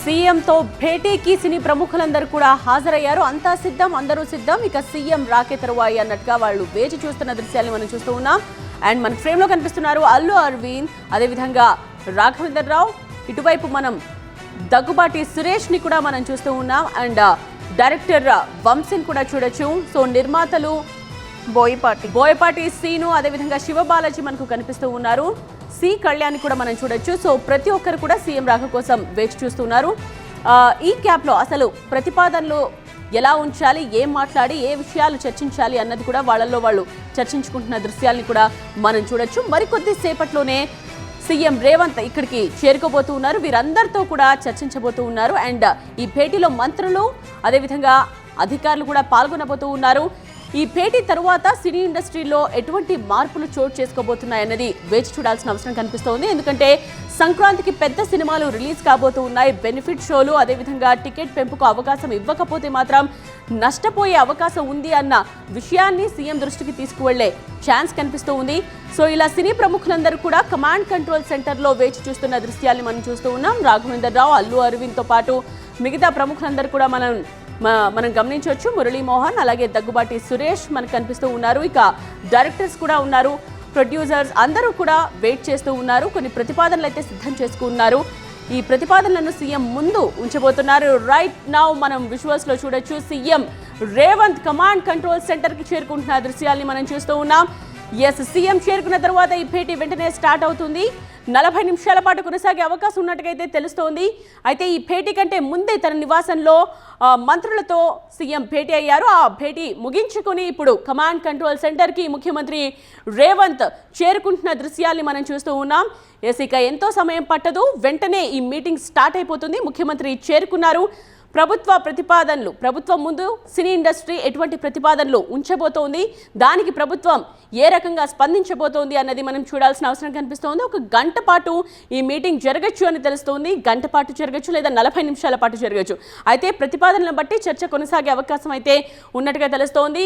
సీఎంతో భేటీకి సినీ ప్రముఖులందరూ కూడా హాజరయ్యారు. అంతా సిద్ధం, అందరూ సిద్ధం. ఇక సీఎం రాకే తరువాయి అన్నట్టుగా వాళ్ళు వేచి చూస్తున్న దృశ్యాలను మనం చూస్తూ ఉన్నాం. అండ్ మన ఫ్రేమ్ లో కనిపిస్తున్నారు అల్లు అరవింద్, అదేవిధంగా రాఘవేందర్ రావు. ఇటువైపు మనం దగ్గుబాటి సురేష్ ని కూడా మనం చూస్తూ ఉన్నాం. అండ్ డైరెక్టర్ వంశీని కూడా చూడొచ్చు. సో నిర్మాతలు బోయపాటి సీను, అదేవిధంగా శివబాలాజీ మనకు కనిపిస్తూ ఉన్నారు. సి కళ్యాణ్ కూడా మనం చూడొచ్చు. సో ప్రతి ఒక్కరు కూడా సీఎం రాక కోసం వేచి చూస్తున్నారు. ఈ క్యాప్లో అసలు ప్రతిపాదనలు ఎలా ఉంచాలి, ఏం మాట్లాడి ఏ విషయాలు చర్చించాలి అన్నది కూడా వాళ్ళల్లో వాళ్ళు చర్చించుకుంటున్న దృశ్యాలని కూడా మనం చూడొచ్చు. మరికొద్ది సేపట్లోనే సీఎం రేవంత్ ఇక్కడికి చేరుకోబోతూ ఉన్నారు. వీరందరితో కూడా చర్చించబోతూ ఉన్నారు. అండ్ ఈ భేటీలో మంత్రులు, అదేవిధంగా అధికారులు కూడా పాల్గొనబోతూ ఉన్నారు. ఈ భేటీ తరువాత సినీ ఇండస్ట్రీలో ఎటువంటి మార్పులు చోటు చేసుకోబోతున్నాయన్నది వేచి చూడాల్సిన అవసరం కనిపిస్తోంది. ఎందుకంటే సంక్రాంతికి పెద్ద సినిమాలు రిలీజ్ కాబోతూ ఉన్నాయి. బెనిఫిట్ షోలు, అదేవిధంగా టికెట్ పెంపుకు అవకాశం ఇవ్వకపోతే మాత్రం నష్టపోయే అవకాశం ఉంది అన్న విషయాన్ని సీఎం దృష్టికి తీసుకువెళ్లే ఛాన్స్ కనిపిస్తూ ఉంది. సో ఇలా సినీ ప్రముఖులందరూ కూడా కమాండ్ కంట్రోల్ సెంటర్లో వేచి చూస్తున్న దృశ్యాన్ని మనం చూస్తూ ఉన్నాం. రాఘవేందర్ రావు, అల్లు అరవింద్తో పాటు మిగతా ప్రముఖులందరూ కూడా మనం గమనించవచ్చు. మురళీమోహన్, అలాగే దగ్గుబాటి సురేష్ మనకు కనిపిస్తూ ఉన్నారు. ఇక డైరెక్టర్స్ కూడా ఉన్నారు, ప్రొడ్యూసర్స్ అందరూ కూడా వెయిట్ చేస్తూ ఉన్నారు. కొన్ని ప్రతిపాదనలు అయితే సిద్ధం చేసుకున్నారు. ఈ ప్రతిపాదనలను సీఎం ముందు ఉంచబోతున్నారు. రైట్ నౌ మనం విజువల్స్ లో చూడొచ్చు. CM Revanth command control centre కి చేరుకుంటున్న దృశ్యాల్ని మనం చూస్తూ ఉన్నాం. ఎస్, సీఎం చేరుకున్న తర్వాత ఈ భేటీ వెంటనే స్టార్ట్ అవుతుంది. 40 నిమిషాల పాటు కొనసాగే అవకాశం ఉన్నట్టుగైతే తెలుస్తోంది. అయితే ఈ భేటీ కంటే ముందే తన నివాసంలో మంత్రులతో సీఎం భేటీ అయ్యారు. ఆ భేటీ ముగించుకుని ఇప్పుడు కమాండ్ కంట్రోల్ సెంటర్కి ముఖ్యమంత్రి రేవంత్ చేరుకుంటున్న దృశ్యాల్ని మనం చూస్తూ ఉన్నాం. ఎస్, ఇక ఎంతో సమయం పట్టదు, వెంటనే ఈ మీటింగ్ స్టార్ట్ అయిపోతుంది. ముఖ్యమంత్రి చేరుకున్నారు. ప్రభుత్వం ముందు సినీ ఇండస్ట్రీ ఎటువంటి ప్రతిపాదనలు ఉంచబోతోంది, దానికి ప్రభుత్వం ఏ రకంగా స్పందించబోతోంది అన్నది మనం చూడాల్సిన అవసరం కనిపిస్తోంది. ఒక గంట పాటు ఈ మీటింగ్ జరగచ్చు అని తెలుస్తోంది. గంట పాటు జరగచ్చు, లేదా 40 నిమిషాల పాటు జరగచ్చు. అయితే ప్రతిపాదనలను బట్టి చర్చ కొనసాగే అవకాశం అయితే ఉన్నట్టుగా తెలుస్తోంది.